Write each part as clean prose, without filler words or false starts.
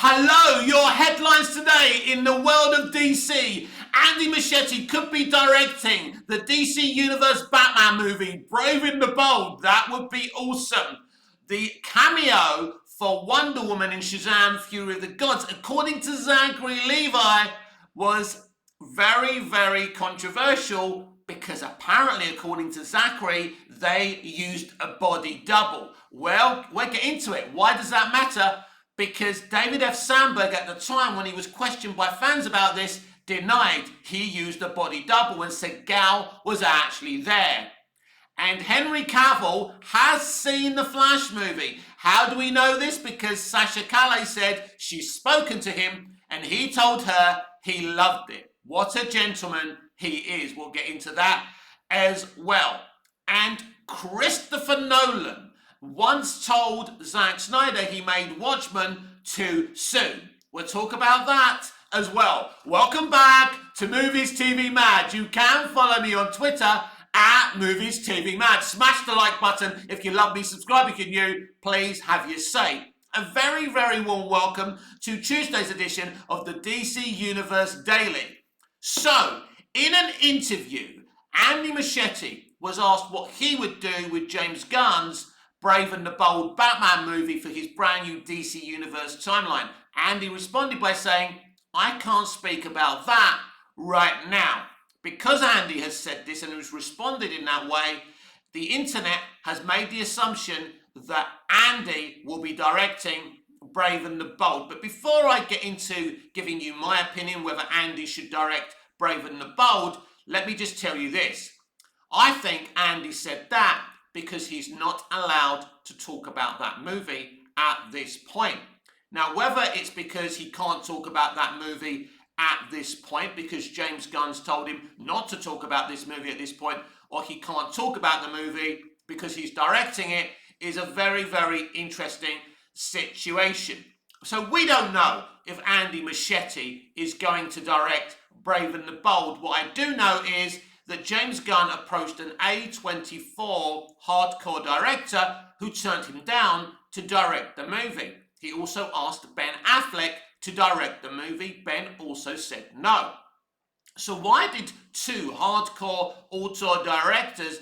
Hello, your headlines today in the world of DC. Andy Muschietti could be directing the DC Universe Batman movie, Brave and the Bold. That would be awesome. The cameo for Wonder Woman in Shazam! Fury of the Gods, according to Zachary Levi, was very, very controversial because apparently, according to Zachary, they used a body double. Well, we'll get into it. Why does that matter? Because David F. Sandberg, at the time when he was questioned by fans about this, denied he used a body double and said Gal was actually there. And Henry Cavill has seen the Flash movie. How do we know this? Because Sasha Calle said she's spoken to him and he told her he loved it. What a gentleman he is. We'll get into that as well. And Christopher Nolan once told Zack Snyder he made Watchmen too soon. We'll talk about that as well. Welcome back to Movies TV Mad. You can follow me on Twitter at Movies TV Mad. Smash the like button if you love me. Subscribe if you're new. Please have your say. A very, very warm welcome to Tuesday's edition of the DC Universe Daily. So, in an interview, Andy Muschietti was asked what he would do with James Gunn's Brave and the Bold Batman movie for his brand new DC Universe timeline. Andy responded by saying, I can't speak about that right now. Because Andy has said this and has responded in that way, the internet has made the assumption that Andy will be directing Brave and the Bold. But before I get into giving you my opinion whether Andy should direct Brave and the Bold, let me just tell you this. I think Andy said that because he's not allowed to talk about that movie at this point. Now, whether it's because he can't talk about that movie at this point because James Gunn's told him not to talk about this movie at this point, or he can't talk about the movie because he's directing it, is a very, very interesting situation. So we don't know if Andy Muschietti is going to direct Brave and the Bold. What I do know is that James Gunn approached an A24 hardcore director who turned him down to direct the movie. He also asked Ben Affleck to direct the movie. Ben also said no. So why did two hardcore auteur directors,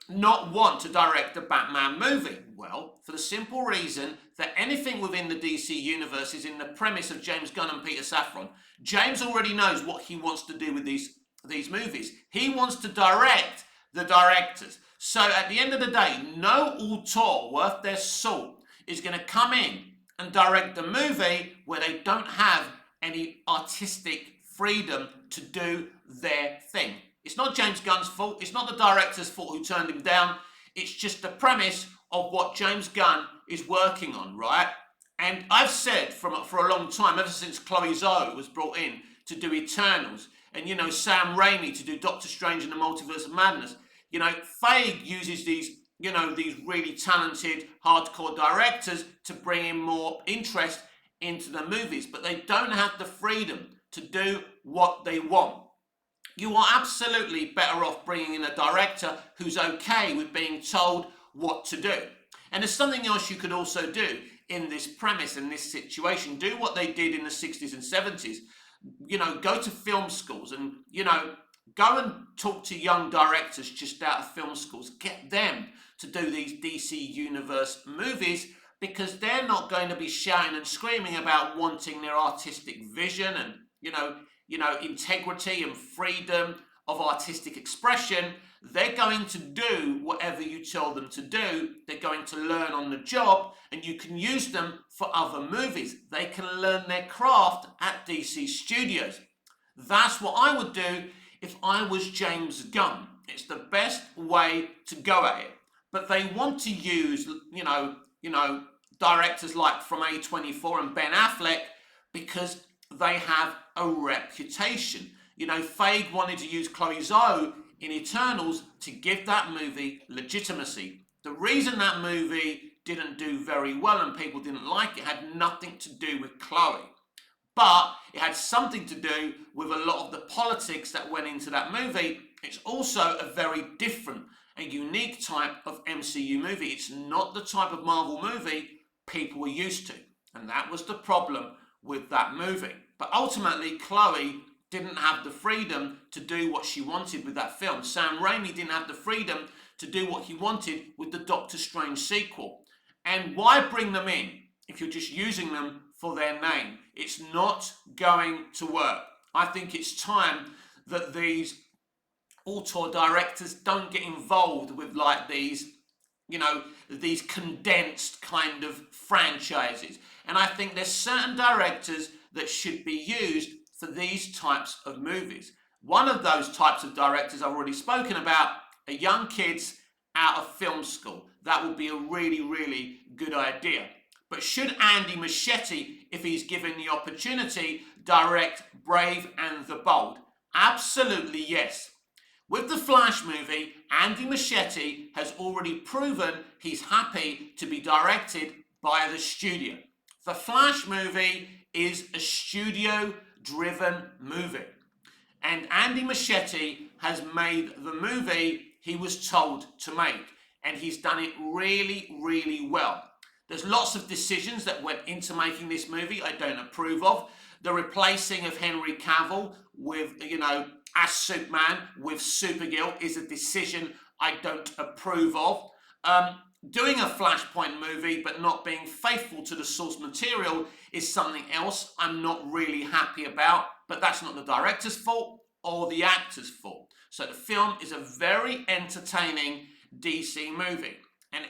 not want to direct the Batman movie? Well, for the simple reason that anything within the DC universe is in the premise of James Gunn and Peter Safran. James already knows what he wants to do with these movies. He wants to direct the directors. So at the end of the day, no auteur worth their salt is going to come in and direct the movie where they don't have any artistic freedom to do their thing. It's not James Gunn's fault. It's not the director's fault who turned him down. It's just the premise of what James Gunn is working on, right? And I've said for a long time, ever since Chloe Zhao was brought in to do Eternals, and Sam Raimi to do Doctor Strange in the Multiverse of Madness, Feige uses these really talented hardcore directors to bring in more interest into the movies, but they don't have the freedom to do what they want. You are absolutely better off bringing in a director who's okay with being told what to do. And there's something else you could also do in this premise, in this situation. Do what they did in the 60s and 70s. Go to film schools and, go and talk to young directors just out of film schools. Get them to do these DC Universe movies because they're not going to be shouting and screaming about wanting their artistic vision and, integrity and freedom of artistic expression. They're going to do whatever you tell them to do. They're going to learn on the job, and you can use them for other movies. They can learn their craft at DC Studios. That's what I would do if I was James Gunn. It's the best way to go at it. But they want to use, directors like from A24 and Ben Affleck because they have a reputation. Feige wanted to use Chloe Zhao in Eternals to give that movie legitimacy. The reason that movie didn't do very well and people didn't like it had nothing to do with Chloe. But it had something to do with a lot of the politics that went into that movie. It's also a very different and unique type of MCU movie. It's not the type of Marvel movie people were used to. And that was the problem with that movie. But ultimately, Chloe didn't have the freedom to do what she wanted with that film. Sam Raimi didn't have the freedom to do what he wanted with the Doctor Strange sequel. And why bring them in if you're just using them for their name? It's not going to work. I think it's time that these auteur directors don't get involved with like these, these condensed kind of franchises. And I think there's certain directors that should be used for these types of movies. One of those types of directors I've already spoken about are young kids out of film school. That would be a really, really good idea. But should Andy Muschietti, if he's given the opportunity, direct Brave and the Bold? Absolutely yes. With the Flash movie, Andy Muschietti has already proven he's happy to be directed by the studio. The Flash movie is a studio-driven movie. And Andy Muschietti has made the movie he was told to make. And he's done it really, really well. There's lots of decisions that went into making this movie I don't approve of. The replacing of Henry Cavill with, as Superman with Supergirl is a decision I don't approve of. Doing a Flashpoint movie but not being faithful to the source material is something else I'm not really happy about, but that's not the director's fault or the actor's fault. So the film is a very entertaining DC movie. And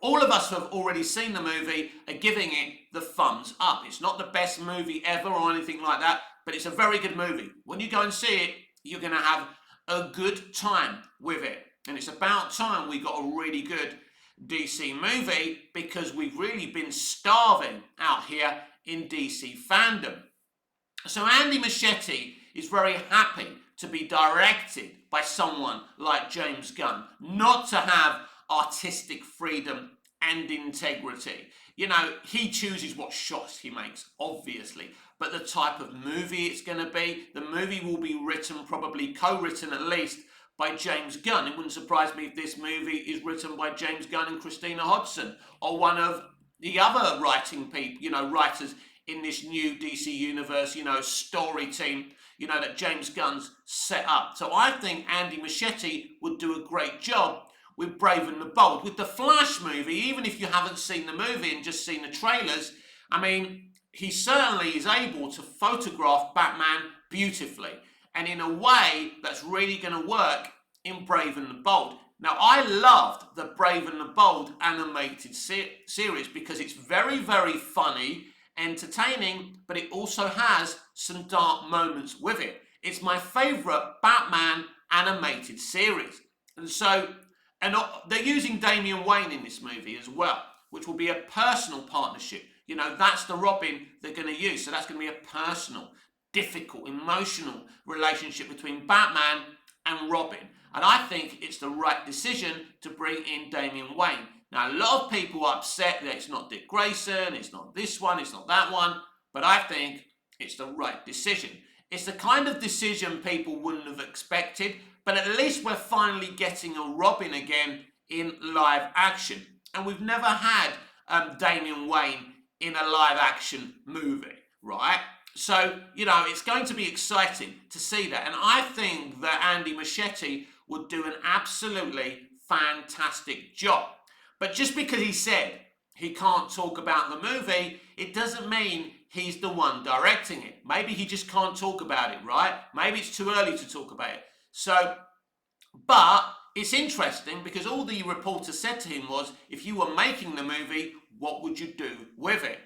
all of us who have already seen the movie are giving it the thumbs up. It's not the best movie ever or anything like that, but it's a very good movie. When you go and see it, you're going to have a good time with it. And it's about time we got a really good DC movie, because we've really been starving out here in DC fandom. So Andy Muschietti is very happy to be directed by someone like James Gunn, not to have artistic freedom and integrity. He chooses what shots he makes, obviously, but the type of movie it's going to be, the movie will be written, probably co-written at least, by James Gunn. It wouldn't surprise me if this movie is written by James Gunn and Christina Hodson, or one of the other writing people, writers in this new DC universe, story team, that James Gunn's set up. So I think Andy Muschietti would do a great job with Brave and the Bold. With the Flash movie, even if you haven't seen the movie and just seen the trailers, he certainly is able to photograph Batman beautifully, and in a way that's really going to work in Brave and the Bold. Now, I loved the Brave and the Bold animated series because it's very, very funny, entertaining, but it also has some dark moments with it. It's my favourite Batman animated series. And they're using Damian Wayne in this movie as well, which will be a personal partnership. That's the Robin they're going to use. So that's going to be a personal, difficult, emotional relationship between Batman and Robin. And I think it's the right decision to bring in Damian Wayne. Now, a lot of people are upset that it's not Dick Grayson, it's not this one, it's not that one, but I think it's the right decision. It's the kind of decision people wouldn't have expected, but at least we're finally getting a Robin again in live action. And we've never had Damian Wayne in a live action movie, right? So, it's going to be exciting to see that. And I think that Andy Muschietti would do an absolutely fantastic job. But just because he said he can't talk about the movie, it doesn't mean he's the one directing it. Maybe he just can't talk about it, right? Maybe it's too early to talk about it. So, but it's interesting because all the reporter said to him was, if you were making the movie, what would you do with it?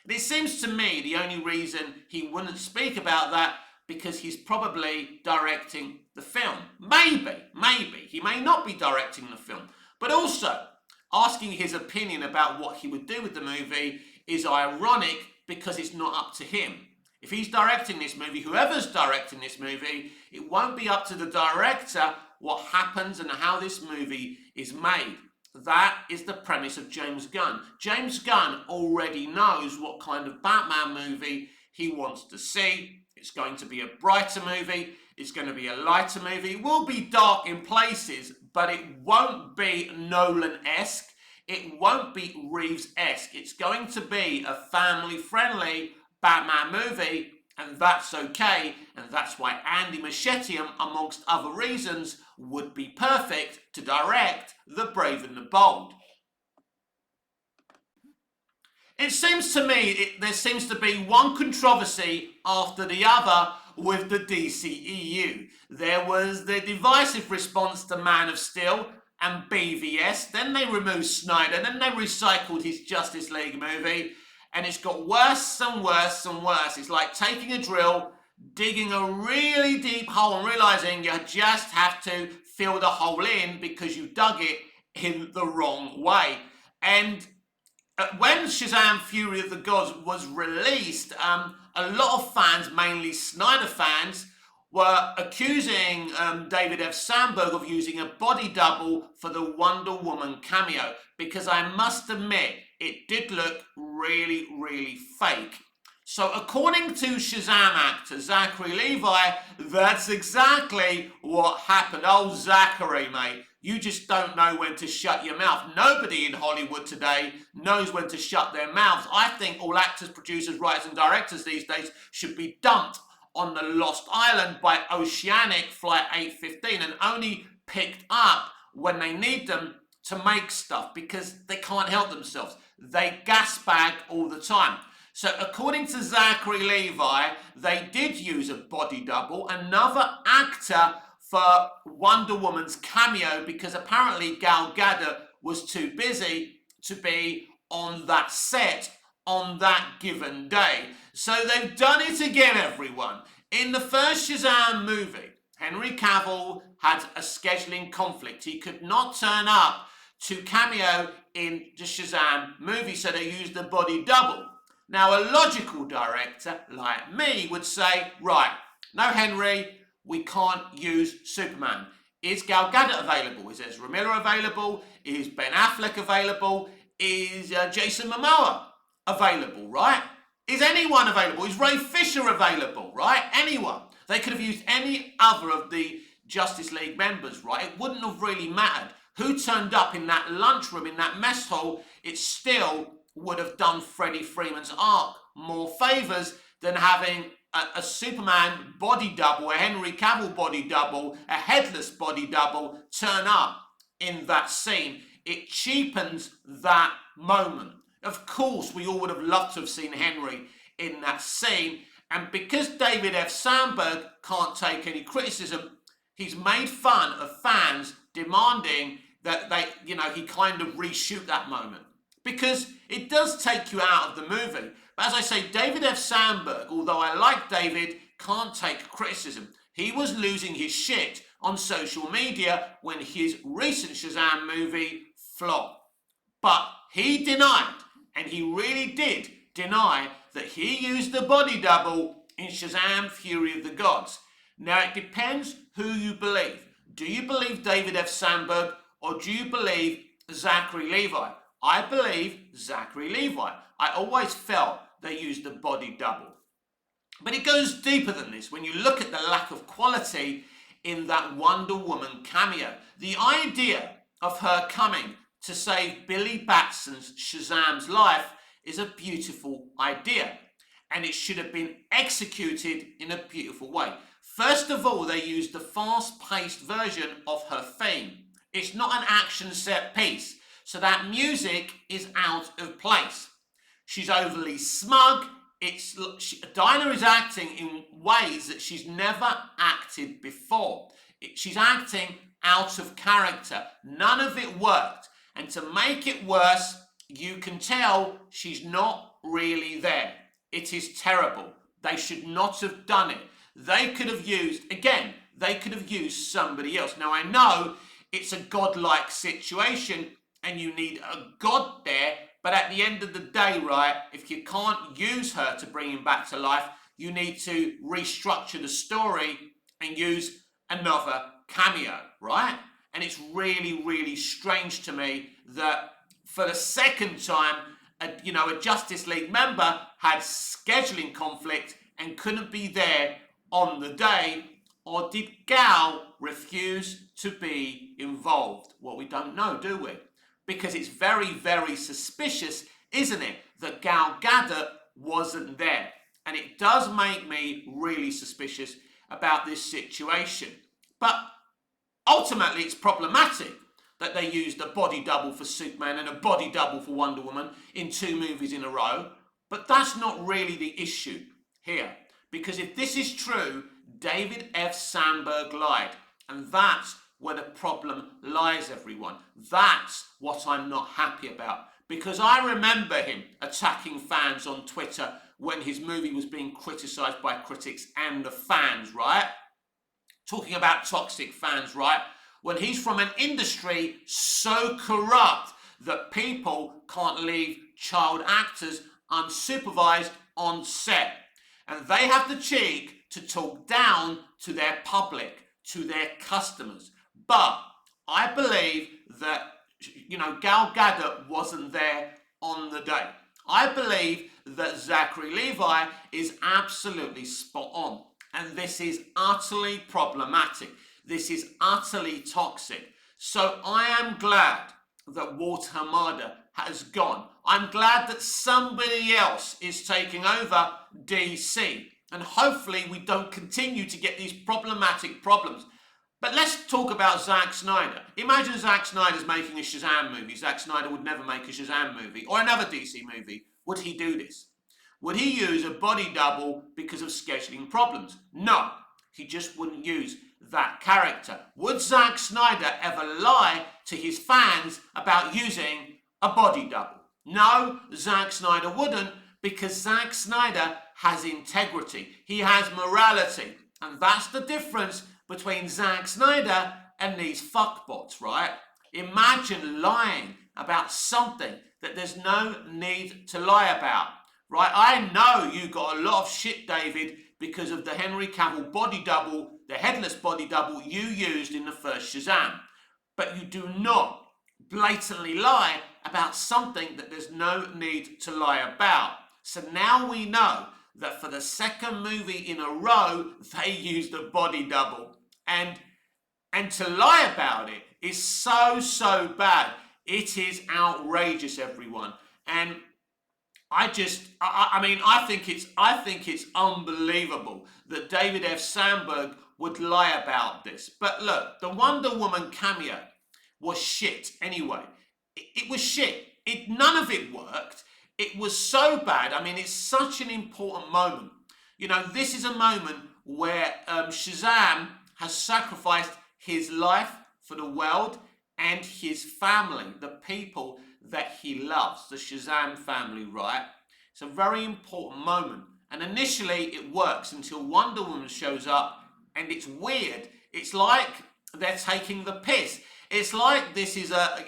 And it seems to me the only reason he wouldn't speak about that because he's probably directing the film. Maybe. He may not be directing the film. But also, asking his opinion about what he would do with the movie is ironic because it's not up to him. If he's directing this movie, whoever's directing this movie, it won't be up to the director what happens and how this movie is made. That is the premise of James Gunn. James Gunn already knows what kind of Batman movie he wants to see. It's going to be a brighter movie. It's going to be a lighter movie. It will be dark in places, but it won't be Nolan-esque. It won't be Reeves-esque. It's going to be a family-friendly Batman movie, and that's okay. And that's why Andy Muschietti, amongst other reasons, would be perfect to direct The Brave and the Bold. It seems to me there seems to be one controversy after the other with the DCEU. There was the divisive response to Man of Steel and BVS, then they removed Snyder, then they recycled his Justice League movie, and it's got worse and worse and worse. It's like taking a drill, digging a really deep hole and realizing you just have to fill the hole in because you dug it in the wrong way. And when Shazam Fury of the Gods was released, a lot of fans, mainly Snyder fans, were accusing David F. Sandberg of using a body double for the Wonder Woman cameo, because I must admit, it did look really, really fake. So according to Shazam actor Zachary Levi, that's exactly what happened. Oh, Zachary, mate, you just don't know when to shut your mouth. Nobody in Hollywood today knows when to shut their mouths. I think all actors, producers, writers and directors these days should be dumped on the Lost Island by Oceanic Flight 815 and only picked up when they need them to make stuff, because they can't help themselves. They gas bag all the time. So according to Zachary Levi, they did use a body double, another actor for Wonder Woman's cameo, because apparently Gal Gadot was too busy to be on that set on that given day. So they've done it again, everyone. In the first Shazam movie, Henry Cavill had a scheduling conflict. He could not turn up to cameo in the Shazam movie, so they used a body double. Now, a logical director like me would say, right, no, Henry, we can't use Superman. Is Gal Gadot available? Is Ezra Miller available? Is Ben Affleck available? Is Jason Momoa available, right? Is anyone available? Is Ray Fisher available, right? Anyone. They could have used any other of the Justice League members, right? It wouldn't have really mattered who turned up in that lunchroom, in that mess hall. It still would have done Freddie Freeman's arc more favours than having a Superman body double, a Henry Cavill body double, a headless body double turn up in that scene. It cheapens that moment. Of course, we all would have loved to have seen Henry in that scene, and because David F. Sandberg can't take any criticism, he's made fun of fans demanding that he kind of reshoot that moment, because it does take you out of the movie. But as I say, David F. Sandberg, although I like David, can't take criticism. He was losing his shit on social media when his recent Shazam movie flopped. But he denied, and he really did deny, that he used the body double in Shazam Fury of the Gods. Now, it depends who you believe. Do you believe David F. Sandberg, or do you believe Zachary Levi? I believe Zachary Levi. I always felt they used the body double. But it goes deeper than this. When you look at the lack of quality in that Wonder Woman cameo, the idea of her coming to save Billy Batson's Shazam's life is a beautiful idea, and it should have been executed in a beautiful way. First of all, they used the fast-paced version of her theme. It's not an action set piece, so that music is out of place. She's overly smug. Dinah is acting in ways that she's never acted before. She's acting out of character. None of it worked. And to make it worse, you can tell she's not really there. It is terrible. They should not have done it. They could have used somebody else. Now, I know it's a godlike situation and you need a god there, but at the end of the day, right, if you can't use her to bring him back to life, you need to restructure the story and use another cameo, right? And it's really, really strange to me that for the second time, a Justice League member had scheduling conflict and couldn't be there on the day. Or did Gal refuse to be involved? Well, we don't know, do we? Because it's very, very suspicious, isn't it, that Gal Gadot wasn't there. And it does make me really suspicious about this situation. But ultimately, it's problematic that they used a body double for Superman and a body double for Wonder Woman in 2 movies in a row. But that's not really the issue here. Because if this is true, David F. Sandberg lied. And that's where the problem lies, everyone. That's what I'm not happy about. Because I remember him attacking fans on Twitter when his movie was being criticised by critics and the fans, right? Talking about toxic fans, right? When he's from an industry so corrupt that people can't leave child actors unsupervised on set. And they have the cheek to talk down to their public, to their customers. But I believe that, Gal Gadot wasn't there on the day. I believe that Zachary Levi is absolutely spot on. And this is utterly problematic. This is utterly toxic. So I am glad that Walter Hamada has gone. I'm glad that somebody else is taking over DC. And hopefully we don't continue to get these problematic problems. But let's talk about Zack Snyder. Imagine Zack Snyder's making a Shazam movie. Zack Snyder would never make a Shazam movie or another DC movie. Would he do this? Would he use a body double because of scheduling problems? No, he just wouldn't use that character. Would Zack Snyder ever lie to his fans about using a body double? No, Zack Snyder wouldn't, because Zack Snyder has integrity. He has morality. And that's the difference between Zack Snyder and these fuckbots, right? Imagine lying about something that there's no need to lie about, right? I know you got a lot of shit, David, because of the Henry Cavill body double, the headless body double you used in the first Shazam. But you do not blatantly lie about something that there's no need to lie about. So now we know that for the second movie in a row, they used a body double. And to lie about it is so bad. It is outrageous, everyone. And I think it's unbelievable that David F. Sandberg would lie about this. But look, the Wonder Woman cameo was shit anyway. It was shit. None of it worked. It was so bad. I mean, it's such an important moment. This is a moment where Shazam has sacrificed his life for the world and his family, the people that he loves, the Shazam family, right? It's a very important moment. And initially it works until Wonder Woman shows up, and it's weird. It's like they're taking the piss. It's like this is a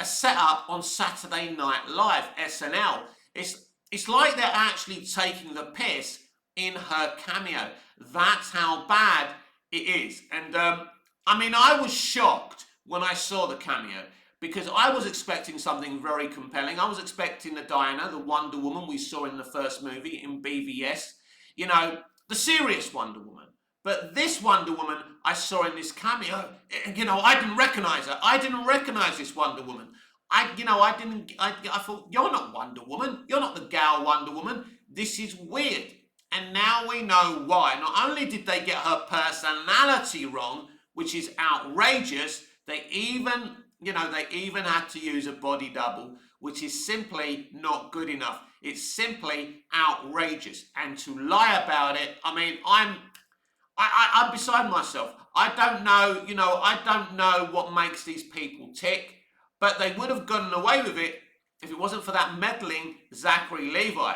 setup on Saturday Night Live, SNL. It's like they're actually taking the piss in her cameo. That's how bad it is. And I was shocked when I saw the cameo, because I was expecting something very compelling. I was expecting the Diana, the Wonder Woman we saw in the first movie in BVS, the serious Wonder Woman. But this Wonder Woman I saw in this cameo, I didn't recognize her. I didn't recognize this Wonder Woman. I thought, you're not Wonder Woman. You're not the gal Wonder Woman. This is weird. And now we know why. Not only did they get her personality wrong, which is outrageous, they even had to use a body double, which is simply not good enough. It's simply outrageous. And to lie about it, I'm beside myself. I don't know what makes these people tick, but they would have gotten away with it if it wasn't for that meddling Zachary Levi.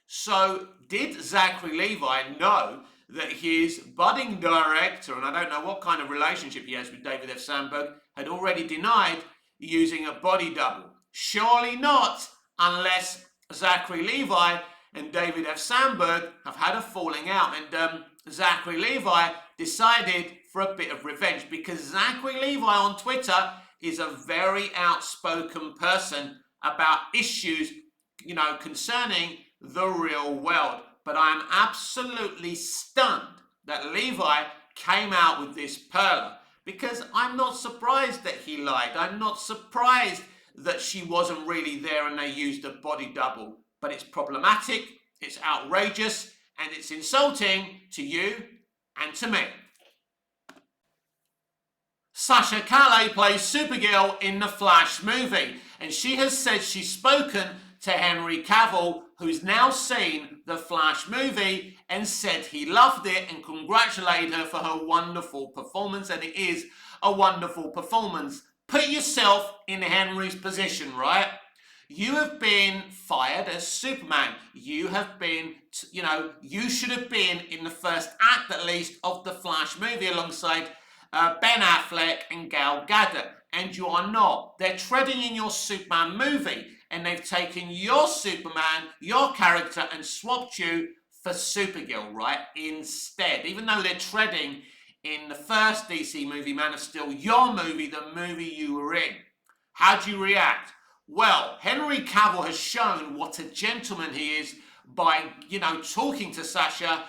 So did Zachary Levi know that his budding director, and I don't know what kind of relationship he has with David F. Sandberg, had already denied using a body double? Surely not, unless Zachary Levi and David F. Sandberg have had a falling out, and Zachary Levi decided for a bit of revenge, because Zachary Levi on Twitter is a very outspoken person about issues, concerning the real world. But I am absolutely stunned that Levi came out with this perler, because I'm not surprised that he lied. I'm not surprised that she wasn't really there and they used a body double. But it's problematic, it's outrageous, and it's insulting to you and to me. Sasha Calle plays Supergirl in the Flash movie, and she has said she's spoken to Henry Cavill, who's now seen the Flash movie, and said he loved it and congratulated her for her wonderful performance, and it is a wonderful performance. Put yourself in Henry's position, right? You have been fired as Superman. You have been, you should have been in the first act at least of the Flash movie alongside Ben Affleck and Gal Gadot, and you are not. They're treading in your Superman movie, and they've taken your Superman, your character, and swapped you for Supergirl, right? Instead, even though they're treading in the first DC movie, Man of Steel, your movie, the movie you were in. How do you react? Well, Henry Cavill has shown what a gentleman he is by, talking to Sasha,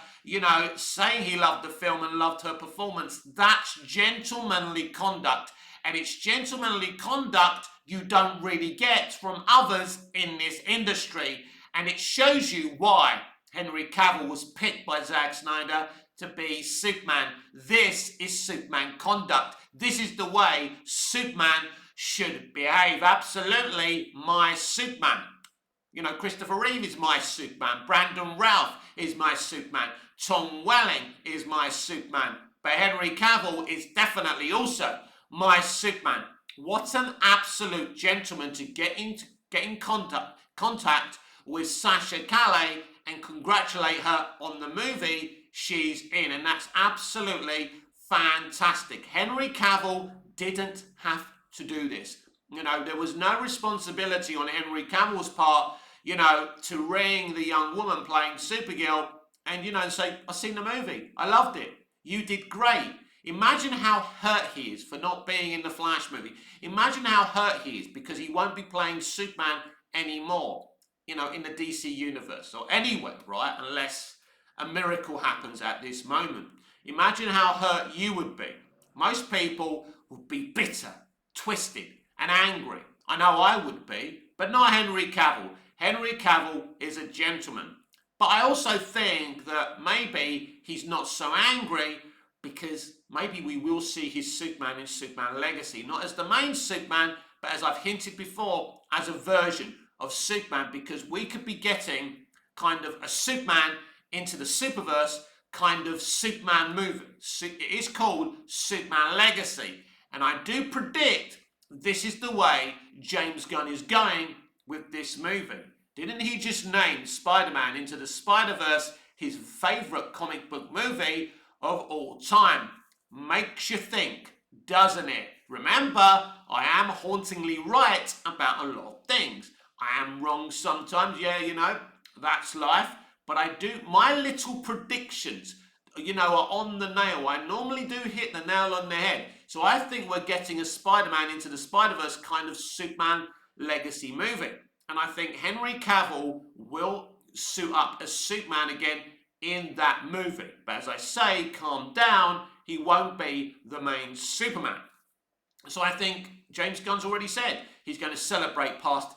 saying he loved the film and loved her performance. That's gentlemanly conduct. And it's gentlemanly conduct you don't really get from others in this industry. And it shows you why Henry Cavill was picked by Zack Snyder to be Superman. This is Superman conduct. This is the way Superman should behave. Absolutely my Superman. Christopher Reeve is my Superman. Brandon Routh is my Superman. Tom Welling is my Superman. But Henry Cavill is definitely also my Superman. What an absolute gentleman to get in contact with Sasha Calle and congratulate her on the movie she's in. And that's absolutely fantastic. Henry Cavill didn't have to do this. There was no responsibility on Henry Cavill's part, to ring the young woman playing Supergirl and, say, I've seen the movie. I loved it. You did great. Imagine how hurt he is for not being in the Flash movie. Imagine how hurt he is because he won't be playing Superman anymore, in the DC universe or anywhere, right? Unless a miracle happens at this moment. Imagine how hurt you would be. Most people would be bitter, twisted, and angry. I know I would be, but not Henry Cavill. Henry Cavill is a gentleman. But I also think that maybe he's not so angry because maybe we will see his Superman in Superman Legacy. Not as the main Superman, but as I've hinted before, as a version of Superman, because we could be getting kind of a Superman into the Superverse kind of Superman movie. It is called Superman Legacy. And I do predict this is the way James Gunn is going with this movie. Didn't he just name Spider-Man Into the Spider-Verse his favourite comic book movie of all time? Makes you think, doesn't it? Remember, I am hauntingly right about a lot of things. I am wrong sometimes, that's life. But I do, my little predictions, are on the nail. I normally do hit the nail on the head. So I think we're getting a Spider-Man Into the Spider-Verse kind of Superman Legacy movie. And I think Henry Cavill will suit up as Superman again in that movie. But as I say, calm down, he won't be the main Superman. So I think James Gunn's already said he's going to celebrate past,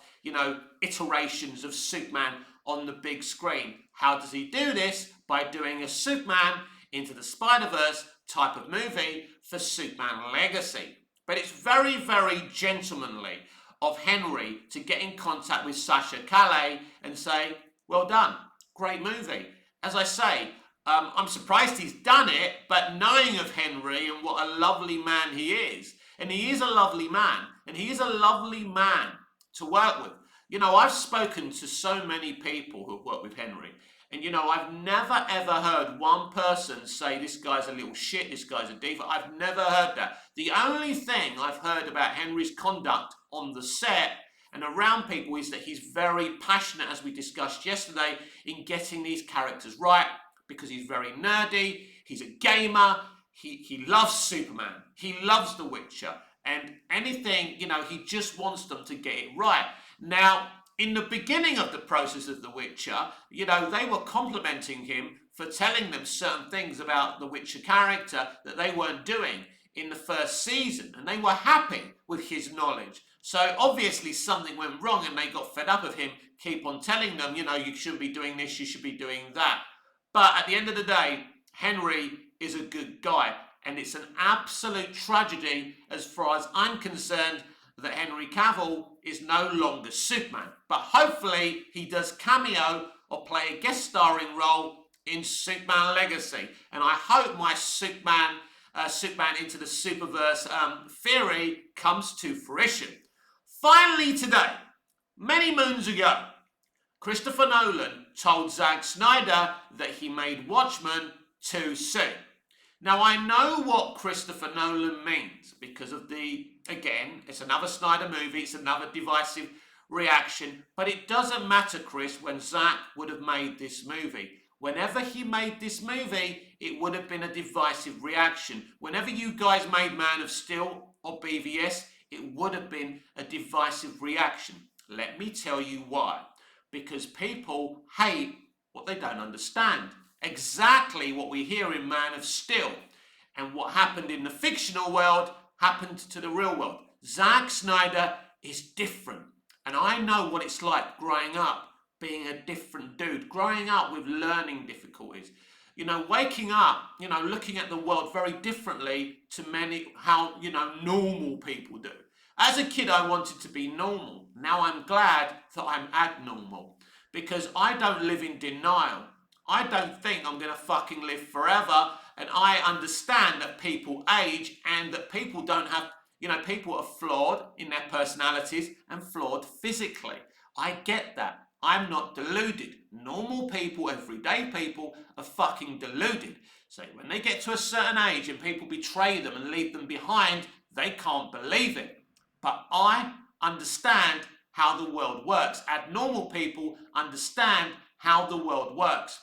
iterations of Superman on the big screen. How does he do this? By doing a Superman Into the Spider-Verse type of movie for Superman Legacy. But it's very, very gentlemanly of Henry to get in contact with Sasha Calle and say, well done, great movie. As I say, I'm surprised he's done it, but knowing of Henry and what a lovely man he is, and he is a lovely man, and he is a lovely man to work with. I've spoken to so many people who've worked with Henry, and I've never ever heard one person say this guy's a little shit, this guy's a diva. I've never heard that. The only thing I've heard about Henry's conduct on the set and around people is that he's very passionate, as we discussed yesterday, in getting these characters right, because he's very nerdy, he's a gamer, he loves Superman, he loves The Witcher, and anything, he just wants them to get it right. Now, in the beginning of the process of The Witcher, they were complimenting him for telling them certain things about the Witcher character that they weren't doing in the first season, and they were happy with his knowledge. So obviously something went wrong and they got fed up of him, keep on telling them, you shouldn't be doing this, you should be doing that. But at the end of the day, Henry is a good guy. And it's an absolute tragedy, as far as I'm concerned, that Henry Cavill is no longer Superman. But hopefully he does cameo or play a guest starring role in Superman Legacy. And I hope my Superman Into the Superverse theory comes to fruition. Finally today, many moons ago, Christopher Nolan told Zack Snyder that he made Watchmen too soon. Now, I know what Christopher Nolan means because of again, it's another Snyder movie, it's another divisive reaction, but it doesn't matter, Chris, when Zack would have made this movie. Whenever he made this movie, it would have been a divisive reaction. Whenever you guys made Man of Steel or BVS, it would have been a divisive reaction. Let me tell you why. Because people hate what they don't understand. Exactly what we hear in Man of Steel. And what happened in the fictional world happened to the real world. Zack Snyder is different. And I know what it's like growing up, being a different dude, growing up with learning difficulties. Waking up, looking at the world very differently to how normal people do. As a kid, I wanted to be normal. Now I'm glad that I'm abnormal because I don't live in denial. I don't think I'm going to fucking live forever, and I understand that people age and that people don't have, people are flawed in their personalities and flawed physically. I get that. I'm not deluded. Normal people, everyday people are fucking deluded. So when they get to a certain age and people betray them and leave them behind, they can't believe it. But I understand how the world works. Abnormal people understand how the world works.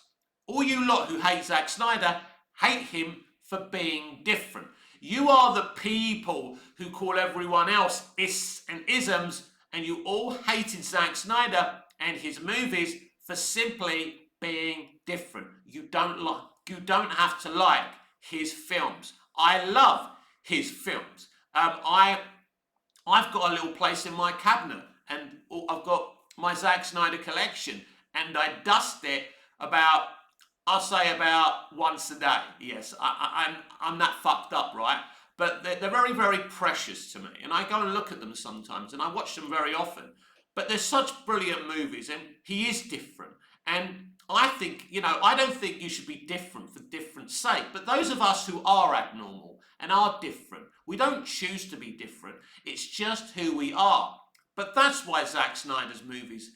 All you lot who hate Zack Snyder hate him for being different. You are the people who call everyone else ists and isms, and you all hated Zack Snyder and his movies for simply being different. You don't have to like his films. I love his films. I've got a little place in my cabinet, and I've got my Zack Snyder collection, and I dust it I'll say about once a day. Yes, I'm that fucked up, right? But they're very, very precious to me, and I go and look at them sometimes, and I watch them very often. But they're such brilliant movies, and he is different. And I think, I don't think you should be different for different sake. But those of us who are abnormal and are different, we don't choose to be different. It's just who we are. But that's why Zack Snyder's movies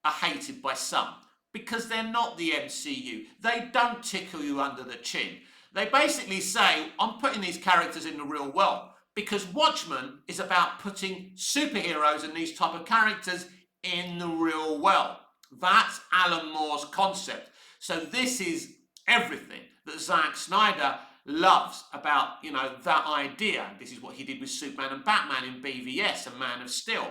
are hated by some. Because they're not the MCU. They don't tickle you under the chin. They basically say, I'm putting these characters in the real world. Because Watchmen is about putting superheroes and these type of characters in the real world. That's Alan Moore's concept. So this is everything that Zack Snyder loves about, that idea. This is what he did with Superman and Batman in BVS and Man of Steel.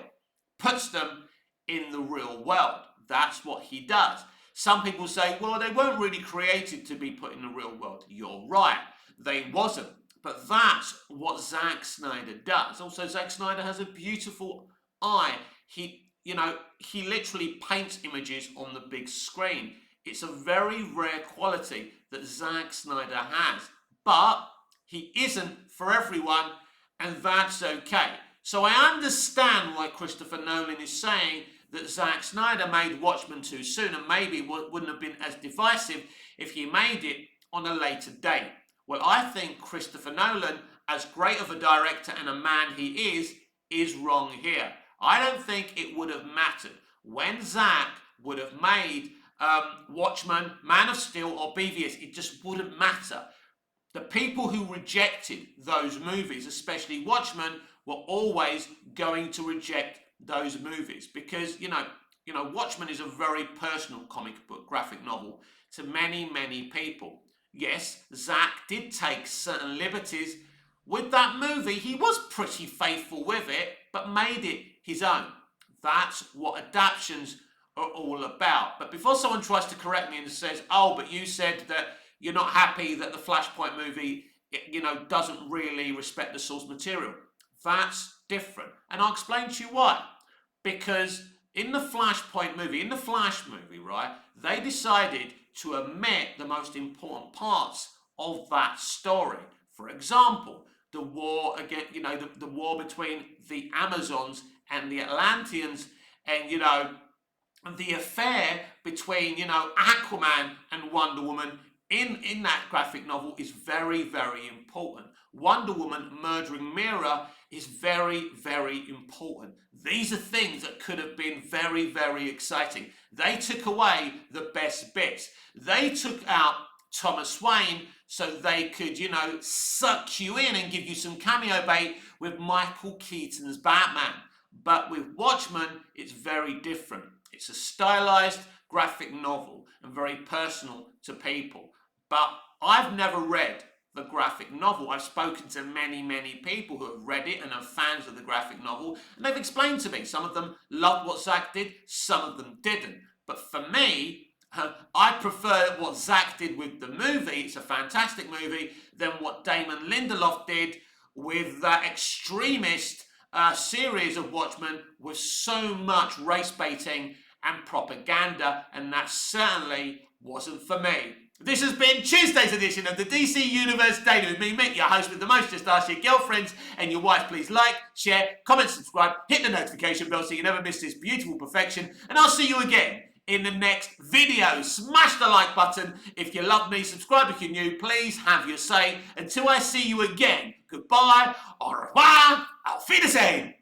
Puts them in the real world. That's what he does. Some people say, well, they weren't really created to be put in the real world. You're right. They wasn't. But that's what Zack Snyder does. Also, Zack Snyder has a beautiful eye. He literally paints images on the big screen. It's a very rare quality that Zack Snyder has. But he isn't for everyone, and that's okay. So I understand why Christopher Nolan is saying that Zack Snyder made Watchmen too soon and maybe wouldn't have been as divisive if he made it on a later date. Well, I think Christopher Nolan, as great of a director and a man he is wrong here. I don't think it would have mattered when Zack would have made Watchmen, Man of Steel or BVS. It just wouldn't matter. The people who rejected those movies, especially Watchmen, were always going to reject those movies because, Watchmen is a very personal comic book, graphic novel to many, many people. Yes, Zack did take certain liberties with that movie. He was pretty faithful with it, but made it his own. That's what adaptations are all about. But before someone tries to correct me and says, oh, but you said that you're not happy that the Flashpoint movie, doesn't really respect the source material. That's different. And I'll explain to you why. Because in the Flashpoint movie, in the Flash movie, right, they decided to omit the most important parts of that story. For example, the war again, the war between the Amazons and the Atlanteans, and the affair between Aquaman and Wonder Woman in that graphic novel is very, very important. Wonder Woman murdering Mira is very, very important. These are things that could have been very, very exciting. They took away the best bits. They took out Thomas Wayne so they could, suck you in and give you some cameo bait with Michael Keaton's Batman. But with Watchmen, it's very different. It's a stylized graphic novel and very personal to people. But I've never read the graphic novel. I've spoken to many, many people who have read it and are fans of the graphic novel, and they've explained to me. Some of them loved what Zack did, some of them didn't. But for me, I prefer what Zack did with the movie. It's a fantastic movie than what Damon Lindelof did with that extremist series of Watchmen with so much race baiting and propaganda, and that certainly wasn't for me. This has been Tuesday's edition of the DC Universe Daily with me, Mick, your host with the most. Just ask your girlfriends and your wife. Please like, share, comment, subscribe, hit the notification bell so you never miss this beautiful perfection, and I'll see you again in the next video. Smash the like button if you love me. Subscribe if you're new. Please have your say. Until I see you again, goodbye, au revoir, auf Wiedersehen.